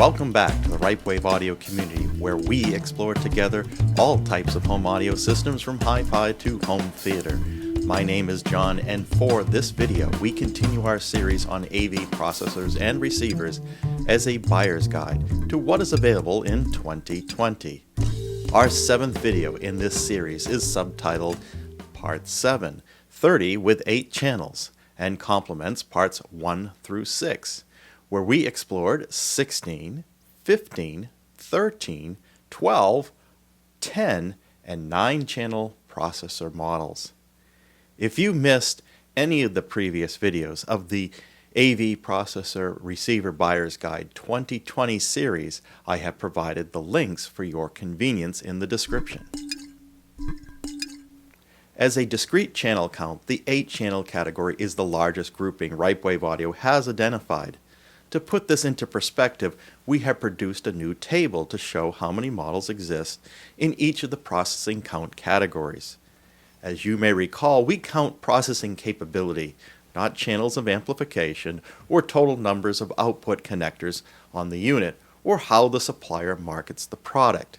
Welcome back to the Ripewave audio community, where we explore together all types of home audio systems from hi-fi to home theater. My name is John, and for this video we continue our series on AV processors and receivers as a buyer's guide to what is available in 2020. Our 7th video in this series is subtitled Part 7, 30 with 8 channels, and complements parts 1 through 6, where we explored 16, 15, 13, 12, 10, and 9 channel processor models. If you missed any of the previous videos of the AV Processor Receiver Buyer's Guide 2020 series, I have provided the links for your convenience in the description. As a discrete channel count, the 8-channel category is the largest grouping Ripewave Audio has identified. To put this into perspective, we have produced a new table to show how many models exist in each of the processing count categories. As you may recall, we count processing capability, not channels of amplification or total numbers of output connectors on the unit or how the supplier markets the product.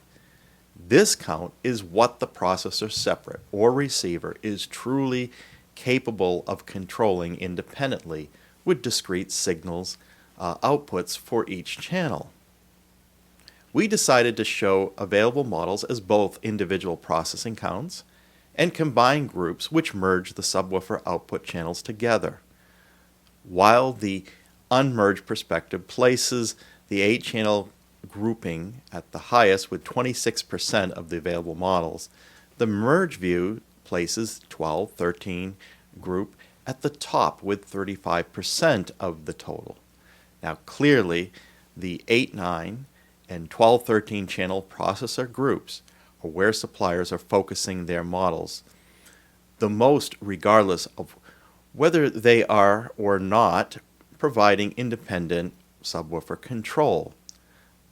This count is what the processor separate or receiver is truly capable of controlling independently with discrete signals outputs for each channel. We decided to show available models as both individual processing counts and combined groups which merge the subwoofer output channels together, while the unmerged perspective places the 8-channel grouping at the highest with 26% of the available models. The merge view places 12, 13 group at the top with 35% of the total. Now clearly the 8, 9, and 12, 13 channel processor groups are where suppliers are focusing their models the most, regardless of whether they are or not providing independent subwoofer control.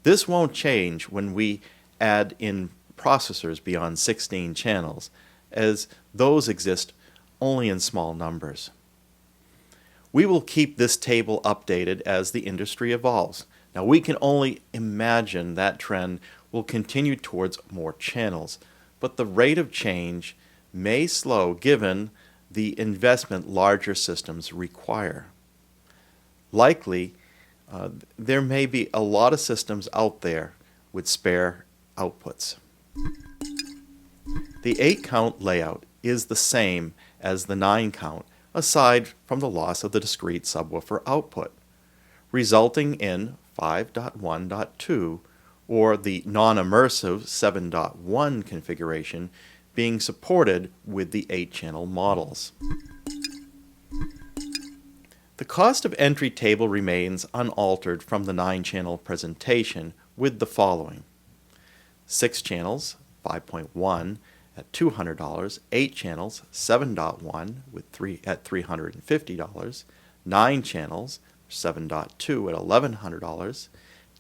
This won't change when we add in processors beyond 16 channels, as those exist only in small numbers. We will keep this table updated as the industry evolves. Now we can only imagine that trend will continue towards more channels, but the rate of change may slow given the investment larger systems require. Likely, there may be a lot of systems out there with spare outputs. The 8-count layout is the same as the 9-count, aside from the loss of the discrete subwoofer output, resulting in 5.1.2 or the non-immersive 7.1 configuration being supported with the 8-channel models. The cost of entry table remains unaltered from the 9-channel presentation with the following: 6 channels, 5.1 at $200, 8 channels, 7.1 at $350, 9 channels, 7.2 at $1,100,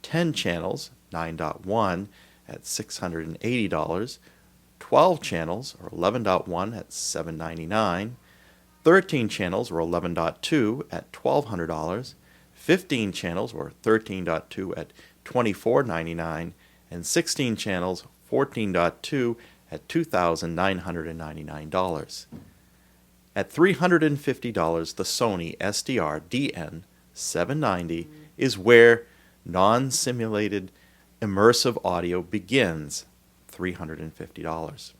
10 channels, 9.1 at $680, 12 channels, or 11.1 at $799, 13 channels, or 11.2 at $1,200, 15 channels, or 13.2 at $2,499, and 16 channels, 14.2 at $2,999. At $350, the Sony STR-DN790 is where non-simulated immersive audio begins, $350.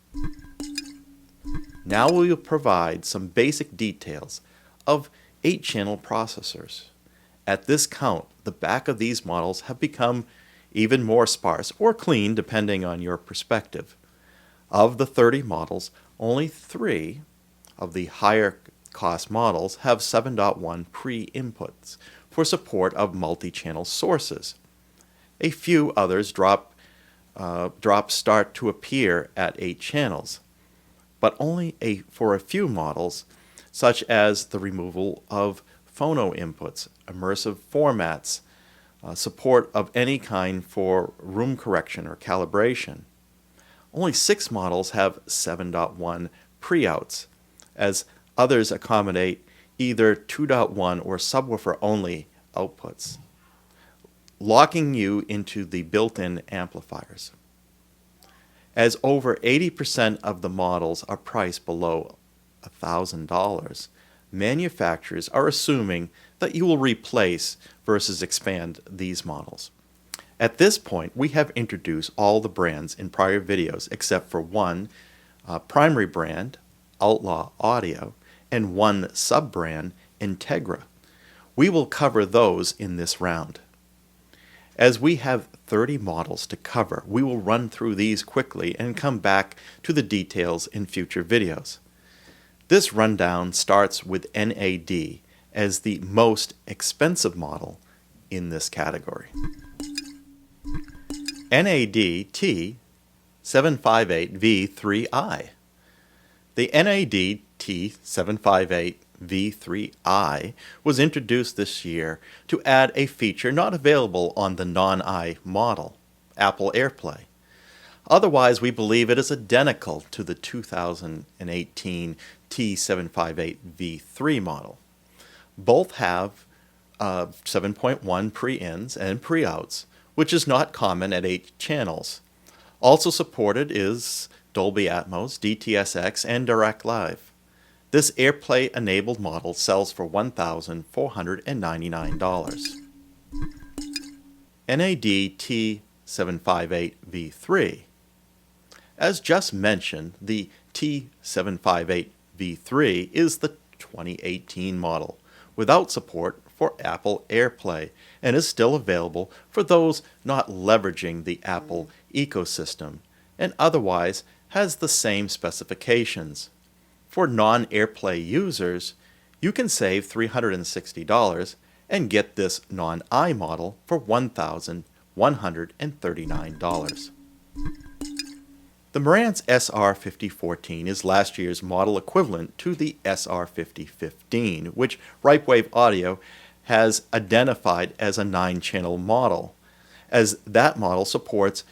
Now we will provide some basic details of 8-channel processors. At this count, the back of these models have become even more sparse or clean depending on your perspective. Of the 30 models, only 3 of the higher cost models have 7.1 pre-inputs for support of multi-channel sources. A few others drops start to appear at 8 channels, but only for a few models, such as the removal of phono inputs, immersive formats, support of any kind for room correction or calibration. Only 6 models have 7.1 pre-outs, as others accommodate either 2.1 or subwoofer only outputs. locking you into the built-in amplifiers. As over 80% of the models are priced below $1,000, manufacturers are assuming that you will replace versus expand these models. At this point, we have introduced all the brands in prior videos except for one primary brand, Outlaw Audio, and one sub-brand, Integra. We will cover those in this round. As we have 30 models to cover, we will run through these quickly and come back to the details in future videos. This rundown starts with NAD as the most expensive model in this category. NAD T758V3i. The NAD T758V3i was introduced this year to add a feature not available on the non-i model, Apple AirPlay. Otherwise, we believe it is identical to the 2018 T758V3 model. Both have 7.1 pre-ins and pre-outs, which is not common at 8 channels. Also supported is Dolby Atmos, DTS:X, and Direct Live. This AirPlay-enabled model sells for $1,499. NAD T758V3. As just mentioned, the T758V3 is the 2018 model, without support for Apple AirPlay, and is still available for those not leveraging the Apple ecosystem, and otherwise has the same specifications. For non-AirPlay users, you can save $360 and get this non-i model for $1,139. The Marantz SR5014 is last year's model equivalent to the SR5015, which Ripewave Audio has identified as a 9-channel model, as that model supports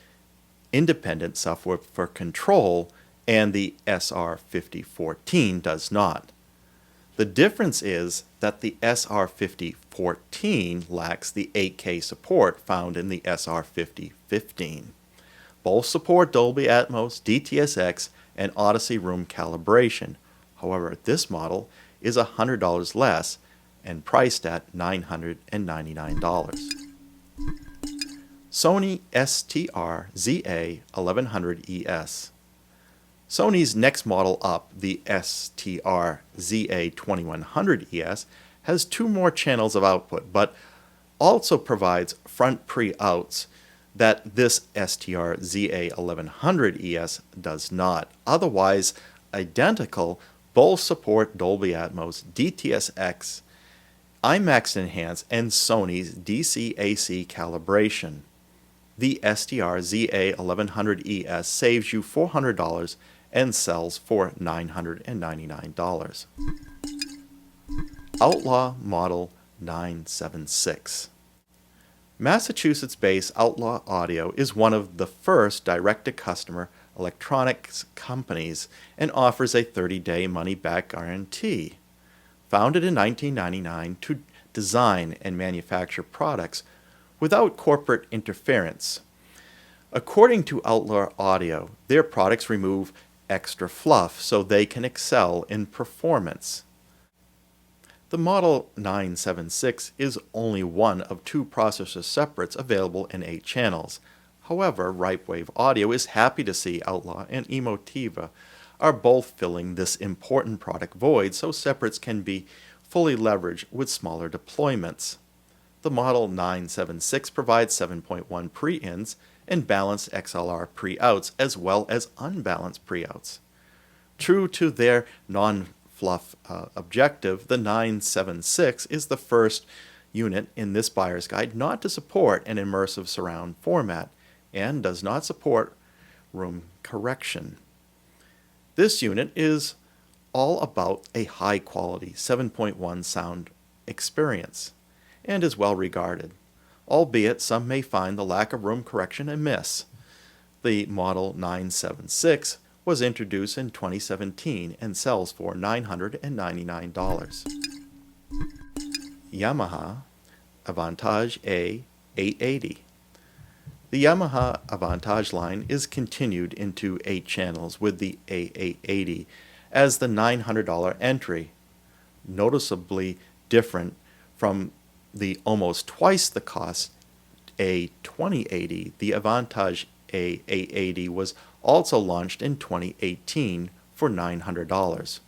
independent software for control and the SR5014 does not. The difference is that the SR5014 lacks the 8K support found in the SR5015. Both support Dolby Atmos, DTS:X, and Odyssey room calibration. However, this model is $100 less and priced at $999. Sony STR-ZA1100ES. Sony's next model up, the STR-ZA2100ES, has 2 more channels of output, but also provides front pre-outs that this STR-ZA1100ES does not. Otherwise identical, both support Dolby Atmos, DTS:X, IMAX Enhance, and Sony's DC-AC calibration. The STR-ZA1100ES saves you $400 and sells for $999. Outlaw Model 976. Massachusetts-based Outlaw Audio is one of the first direct-to-customer electronics companies and offers a 30-day money-back guarantee. Founded in 1999 to design and manufacture products without corporate interference. According to Outlaw Audio, their products remove extra fluff so they can excel in performance. The Model 976 is only one of 2 processor separates available in 8 channels. However, Ripewave Audio is happy to see Outlaw and Emotiva are both filling this important product void so separates can be fully leveraged with smaller deployments. The Model 976 provides 7.1 pre-ins and balanced XLR pre-outs as well as unbalanced pre-outs. True to their non-fluff objective, the 976 is the first unit in this buyer's guide not to support an immersive surround format and does not support room correction. This unit is all about a high-quality 7.1 sound experience and is well regarded, albeit some may find the lack of room correction a miss. The Model 976 was introduced in 2017 and sells for $999. Yamaha Aventage 880. The Yamaha Aventage line is continued into 8 channels with the A880 as the $900 entry, noticeably different from the almost twice the cost A2080. The Aventage A880 was also launched in 2018 for $900.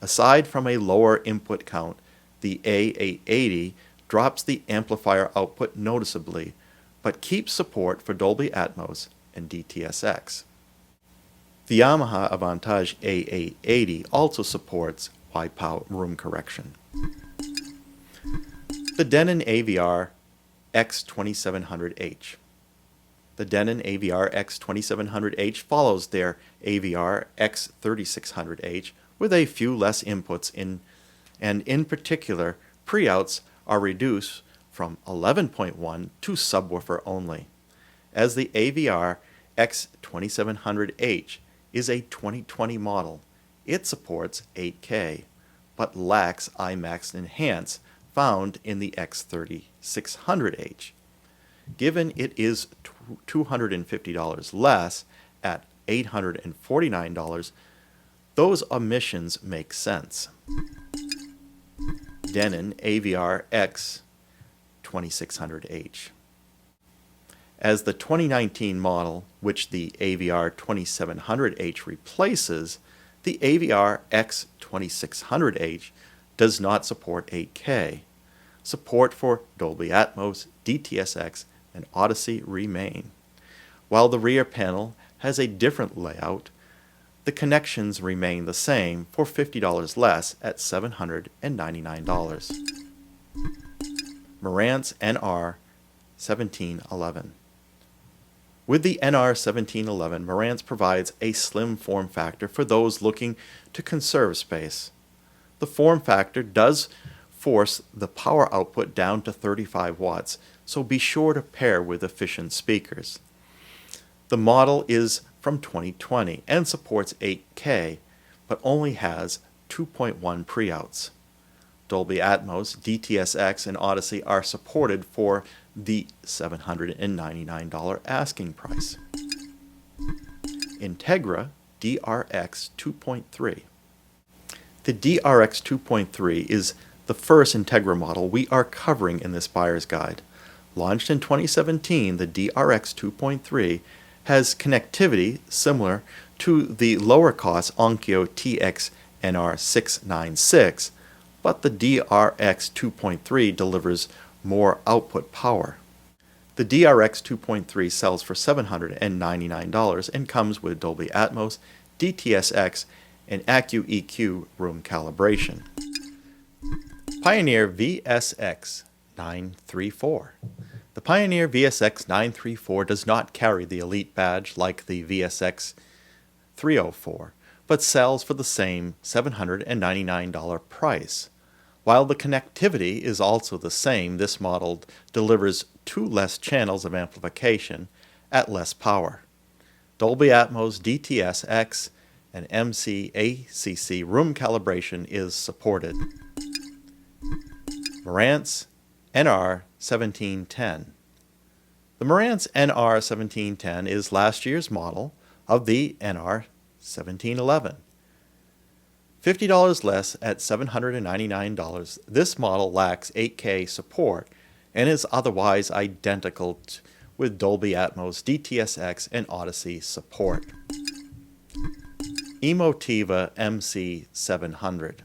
Aside from a lower input count, the A880 drops the amplifier output noticeably, but keeps support for Dolby Atmos and DTS:X. The Yamaha Aventage A880 also supports wipeout room correction. The Denon AVR-X2700H. The Denon AVR-X2700H follows their AVR-X3600H with a few less inputs and in particular, pre-outs are reduced from 11.1 to subwoofer only. As the AVR-X2700H is a 2020 model, it supports 8K, but lacks IMAX Enhance found in the X3600H. Given it is $250 less at $849, those omissions make sense. Denon AVR-X2600H. As the 2019 model, which the AVR-2700H replaces, the AVR-X2600H does not support 8K. Support for Dolby Atmos, DTS:X, and Odyssey remain. While the rear panel has a different layout, the connections remain the same for $50 less at $799. Marantz NR1711. With the NR1711, Marantz provides a slim form factor for those looking to conserve space. The form factor does force the power output down to 35 watts, so be sure to pair with efficient speakers. The model is from 2020 and supports 8K, but only has 2.1 pre-outs. Dolby Atmos, DTS:X, and Odyssey are supported for the $799 asking price. Integra DRX 2.3. The DRX 2.3 is the first Integra model we are covering in this buyer's guide. Launched in 2017, the DRX 2.3 has connectivity similar to the lower-cost Onkyo TX-NR696, but the DRX 2.3 delivers more output power. The DRX 2.3 sells for $799 and comes with Dolby Atmos, DTS:X, and AccuEQ room calibration. Pioneer VSX934. The Pioneer VSX934 does not carry the Elite badge like the VSX304, but sells for the same $799 price. While the connectivity is also the same, this model delivers 2 less channels of amplification at less power. Dolby Atmos, DTS:X, and MC-ACC room calibration is supported. Marantz NR1710. The Marantz NR1710 is last year's model of the NR1711. $50 less at $799, this model lacks 8K support and is otherwise identical with Dolby Atmos, DTS:X, and Odyssey support. Emotiva MC-700.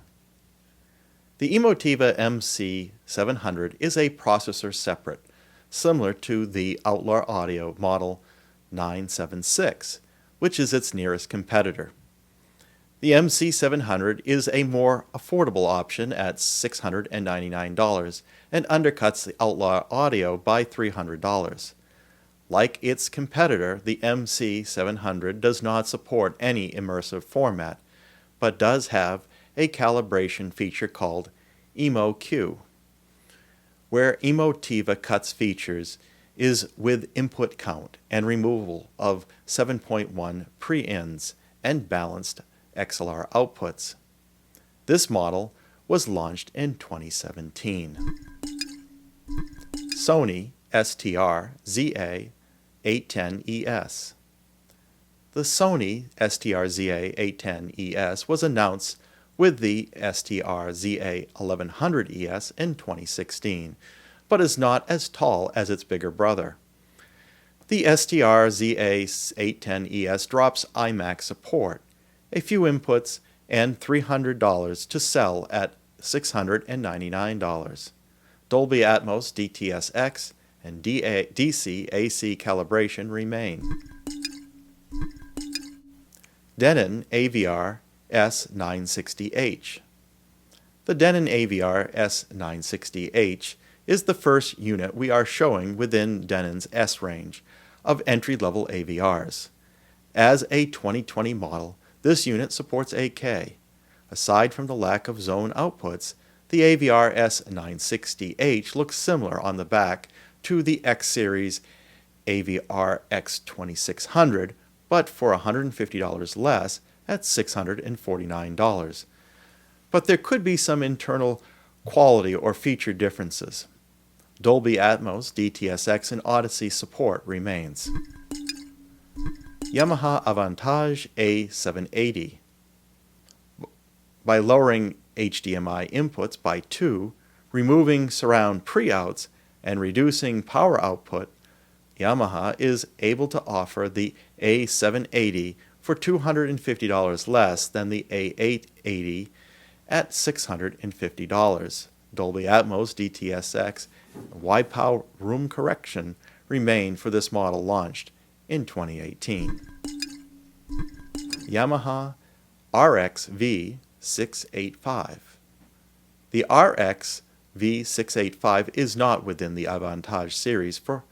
The Emotiva MC-700 is a processor separate, similar to the Outlaw Audio model 976, which is its nearest competitor. The MC-700 is a more affordable option at $699 and undercuts the Outlaw Audio by $300. Like its competitor, the MC-700 does not support any immersive format, but does have a calibration feature called EmoQ, where Emotiva cuts features is with input count and removal of 7.1 pre-ins and balanced XLR outputs. This model was launched in 2017. Sony STR-ZA810ES. The Sony STR-ZA810ES was announced with the STR-ZA1100ES in 2016, but is not as tall as its bigger brother. The STR-ZA810ES drops iMac support, a few inputs, and $300 to sell at $699. Dolby Atmos DTS:X and DC-AC calibration remain. Denon AVR-S960H. The Denon AVR-S960H is the first unit we are showing within Denon's S range of entry-level AVRs. As a 2020 model, this unit supports 8K. Aside from the lack of zone outputs, the AVR-S960H looks similar on the back to the X-Series AVR-X2600, but for $150 less at $649. But there could be some internal quality or feature differences. Dolby Atmos, DTS:X, and Odyssey support remains. Yamaha Aventage A780. By lowering HDMI inputs by 2, removing surround pre-outs, and reducing power output, Yamaha is able to offer the A780 for $250 less than the A880 at $650. Dolby Atmos, DTS:X, and Waipow room correction remain for this model launched in 2018. Yamaha RX-V685. The RX-V685 is not within the Aventage series for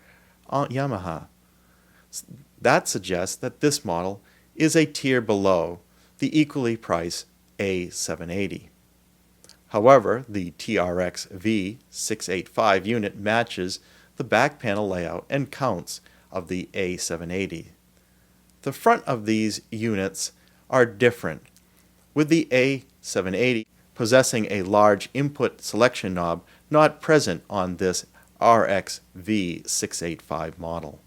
Yamaha. That suggests that this model is a tier below the equally priced A780. However, the TRX V685 unit matches the back panel layout and counts of the A780. The front of these units are different, with the A780 possessing a large input selection knob not present on this RX V685 model.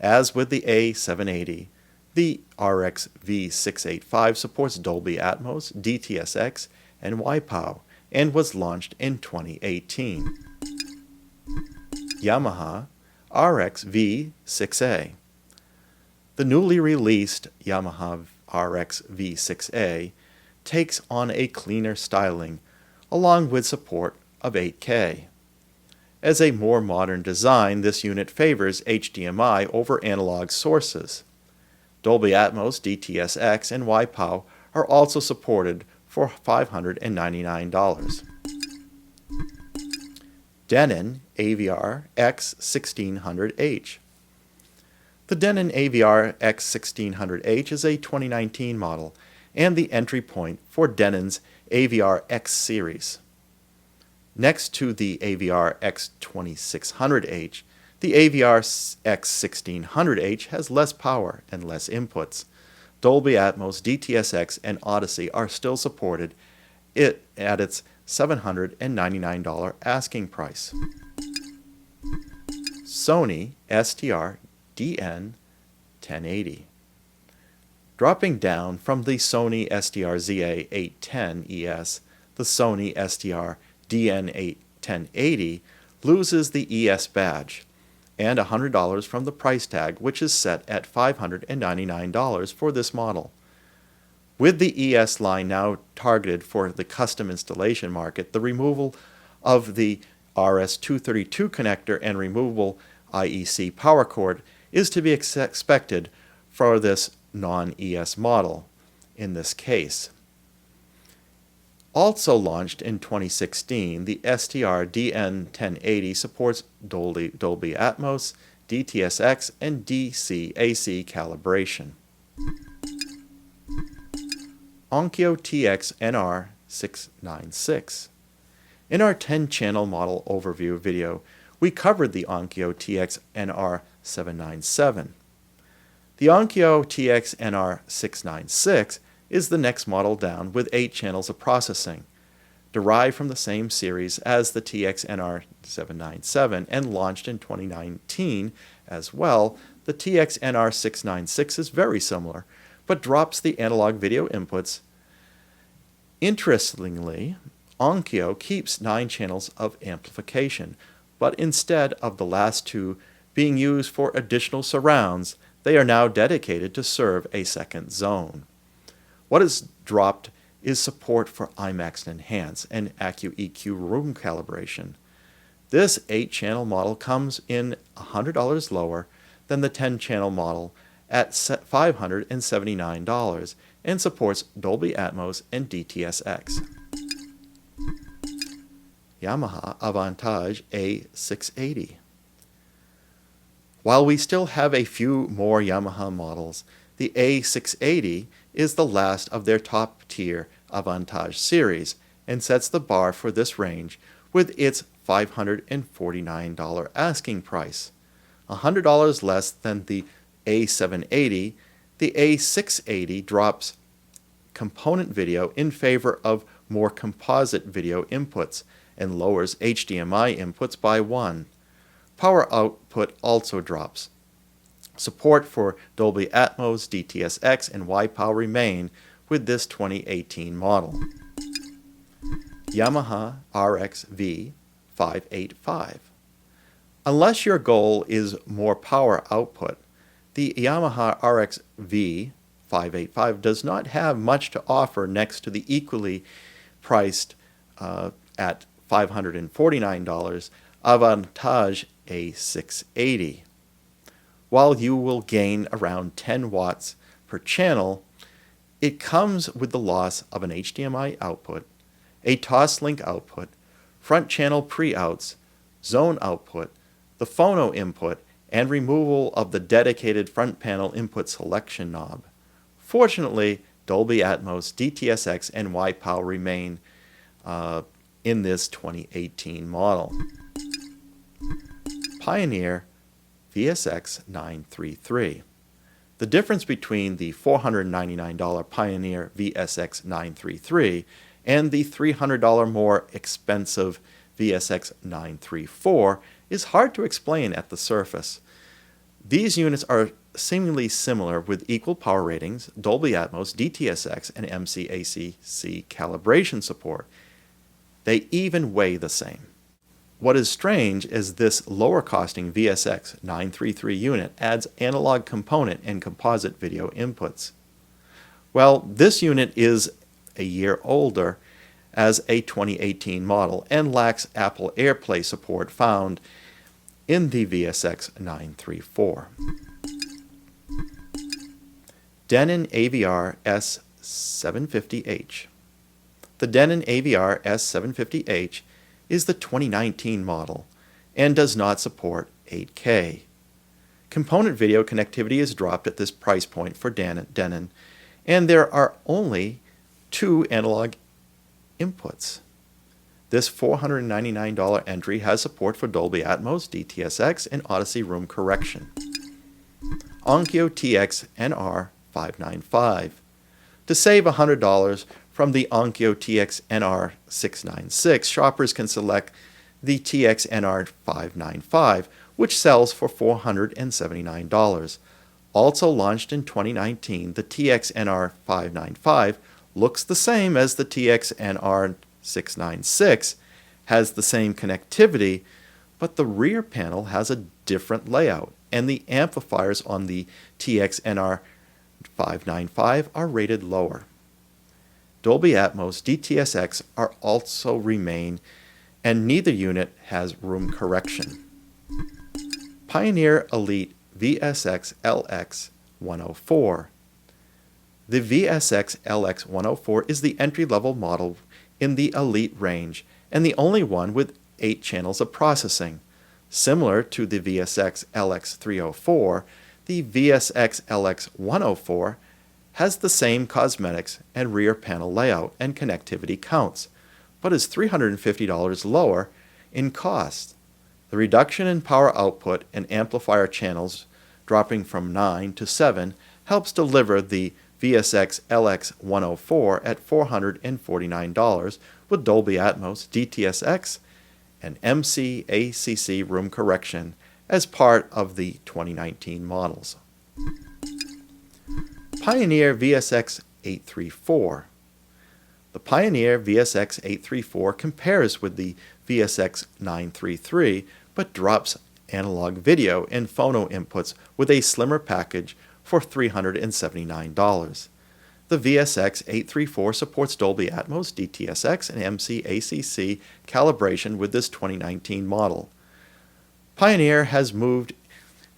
As with the A780, the RX V685 supports Dolby Atmos, DTS:X, and Waipow, and was launched in 2018. Yamaha RX-V6A. The newly released Yamaha RX-V6A takes on a cleaner styling, along with support of 8K. As a more modern design, this unit favors HDMI over analog sources. Dolby Atmos, DTS:X, and Waipow are also supported for $599. Denon AVR-X1600H. The Denon AVR-X1600H is a 2019 model and the entry point for Denon's AVR-X series. Next to the AVR-X2600H, the AVR-X1600H has less power and less inputs. Dolby Atmos, DTS:X, and Odyssey are still supported at its $799 asking price. Sony STR-DN1080. Dropping down from the Sony STR-ZA810ES, the Sony STR-DN1080 loses the ES badge and $100 from the price tag, which is set at $599 for this model. With the ES line now targeted for the custom installation market, the removal of the RS-232 connector and removable IEC power cord is to be expected for this non-ES model in this case. Also launched in 2016, the STR-DN1080 supports Dolby Atmos, DTS:X, and DC-AC calibration. Onkyo TX-NR696. In our 10-channel model overview video, we covered the Onkyo TX-NR797. The Onkyo TX-NR696 is the next model down with 8 channels of processing. derived from the same series as the TX-NR797 and launched in 2019 as well. The TX-NR696 is very similar, but drops the analog video inputs. Interestingly, Onkyo keeps 9 channels of amplification, but instead of the last 2 being used for additional surrounds, they are now dedicated to serve a second zone. What is dropped is support for IMAX Enhance and AccuEQ room calibration. This 8-channel model comes in $100 lower than the 10-channel model at $579 and supports Dolby Atmos and DTS:X. Yamaha Aventage A680. While we still have a few more Yamaha models, the A680 is the last of their top-tier Aventage series and sets the bar for this range with its $549 asking price. $100 less than the A780, the A680 drops component video in favor of more composite video inputs and lowers HDMI inputs by 1. Power output also drops. Support for Dolby Atmos, DTS:X, and YPOW remain with this 2018 model. Yamaha RX-V585. Unless your goal is more power output, the Yamaha RX-V585 does not have much to offer next to the equally priced at $549 Aventage A680. While you will gain around 10 watts per channel, it comes with the loss of an HDMI output, a Toslink output, front channel pre-outs, zone output, the phono input, and removal of the dedicated front panel input selection knob. Fortunately, Dolby Atmos, DTS:X, and YPOW remain in this 2018 model. Pioneer VSX933. The difference between the $499 Pioneer VSX933 and the $300 more expensive VSX934 is hard to explain at the surface. These units are seemingly similar with equal power ratings, Dolby Atmos, DTS:X, and MC-ACC calibration support. They even weigh the same. What is strange is this lower costing VSX933 unit adds analog component and composite video inputs. Well, this unit is a year older as a 2018 model and lacks Apple AirPlay support found in the VSX934. Denon AVR-S750H. The Denon AVR-S750H is the 2019 model and does not support 8K. Component video connectivity is dropped at this price point for Denon, and there are only 2 analog inputs. This $499 entry has support for Dolby Atmos, DTS:X, and Odyssey room correction. Onkyo TX-NR595. To save $100 from the Onkyo TX-NR696, shoppers can select the TX-NR595, which sells for $479. Also launched in 2019, the TX-NR595 looks the same as the TX-NR696, has the same connectivity, but the rear panel has a different layout, and the amplifiers on the TX-NR595 are rated lower. Dolby Atmos, DTS:X are also remain, and neither unit has room correction. Pioneer Elite VSX-LX104. The VSX-LX104 is the entry-level model in the Elite range and the only one with 8 channels of processing. Similar to the VSX-LX304, the VSX-LX104 has the same cosmetics and rear panel layout and connectivity counts, but is $350 lower in cost. The reduction in power output and amplifier channels dropping from 9 to 7 helps deliver the VSX LX104 at $449 with Dolby Atmos, DTS:X, and MC-ACC room correction as part of the 2019 models. Pioneer VSX834. The Pioneer VSX834 compares with the VSX933 but drops analog video and phono inputs with a slimmer package for $379. The VSX834 supports Dolby Atmos, DTS:X, and MC-ACC calibration with this 2019 model. Pioneer has moved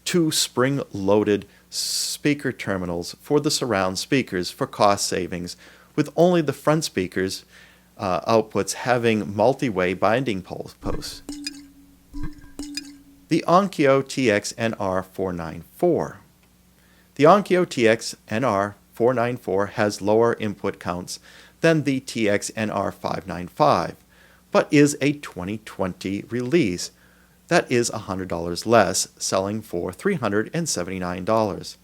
to spring-loaded speaker terminals for the surround speakers for cost savings, with only the front speakers outputs having multi-way binding posts. The Onkyo TX-NR494. The Onkyo TX-NR494 has lower input counts than the TX-NR595, but is a 2020 release that is $100 less, selling for $379.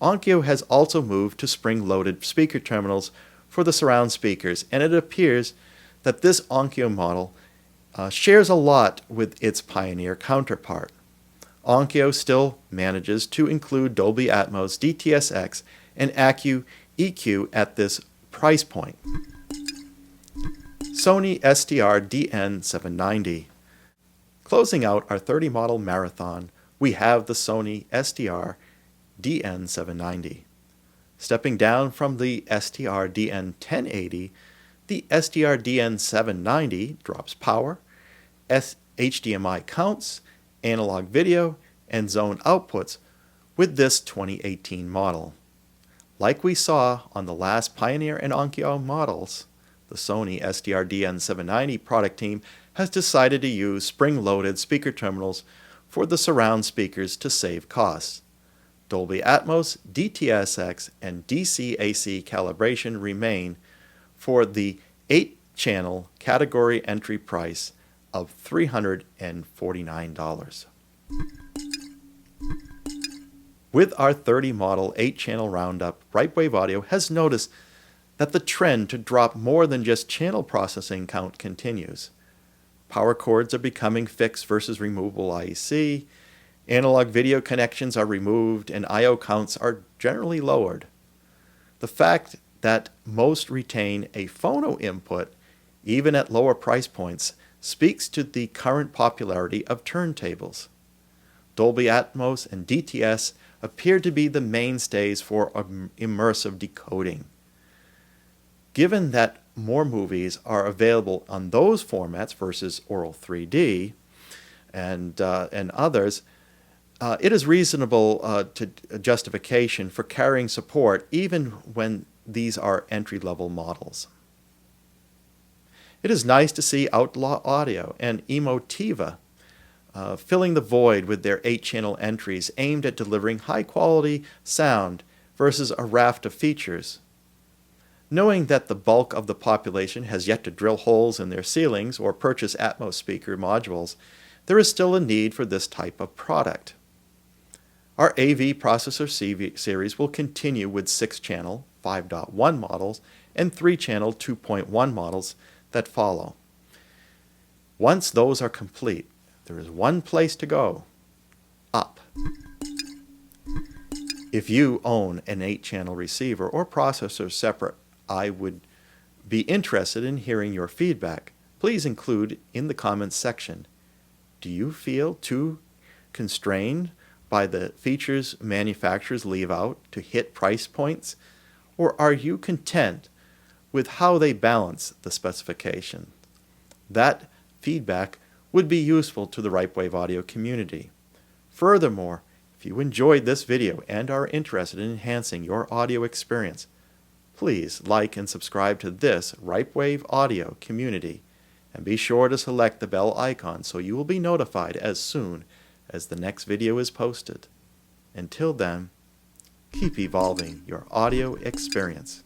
Onkyo has also moved to spring-loaded speaker terminals for the surround speakers, and it appears that this Onkyo model shares a lot with its Pioneer counterpart. Onkyo still manages to include Dolby Atmos, DTS:X, and Accu EQ at this price point. Sony STR-DN790. Closing out our 30 model marathon, we have the Sony STR-DN790. Stepping down from the STR-DN1080, the STR-DN790 drops power, HDMI counts, analog video, and zone outputs with this 2018 model. Like we saw on the last Pioneer and Onkyo models, the Sony STR-DN790 product team has decided to use spring-loaded speaker terminals for the surround speakers to save costs. Dolby Atmos, DTS:X, and DC-AC calibration remain for the 8-channel category entry price of $349. With our 30 model 8-channel roundup, Ripewave Audio has noticed that the trend to drop more than just channel processing count continues. Power cords are becoming fixed versus removable IEC, analog video connections are removed, and I/O counts are generally lowered. The fact that most retain a phono input, even at lower price points, speaks to the current popularity of turntables. Dolby Atmos and DTS appear to be the mainstays for immersive decoding. Given that more movies are available on those formats versus oral 3D and others, it is reasonable to justification for carrying support even when these are entry-level models. It is nice to see Outlaw Audio and Emotiva filling the void with their 8-channel entries aimed at delivering high-quality sound versus a raft of features. Knowing that the bulk of the population has yet to drill holes in their ceilings or purchase Atmos speaker modules, there is still a need for this type of product. Our AV processor series will continue with 6-channel 5.1 models and 3-channel 2.1 models that follow. Once those are complete, there is one place to go: up. If you own an 8-channel receiver or processor separate, I would be interested in hearing your feedback. Please include in the comments section. Do you feel too constrained by the features manufacturers leave out to hit price points? Or are you content with how they balance the specification? That feedback would be useful to the Ripewave Audio community. Furthermore, if you enjoyed this video and are interested in enhancing your audio experience, please like and subscribe to this Ripewave Audio community, and be sure to select the bell icon so you will be notified as soon as the next video is posted. Until then, keep evolving your audio experience.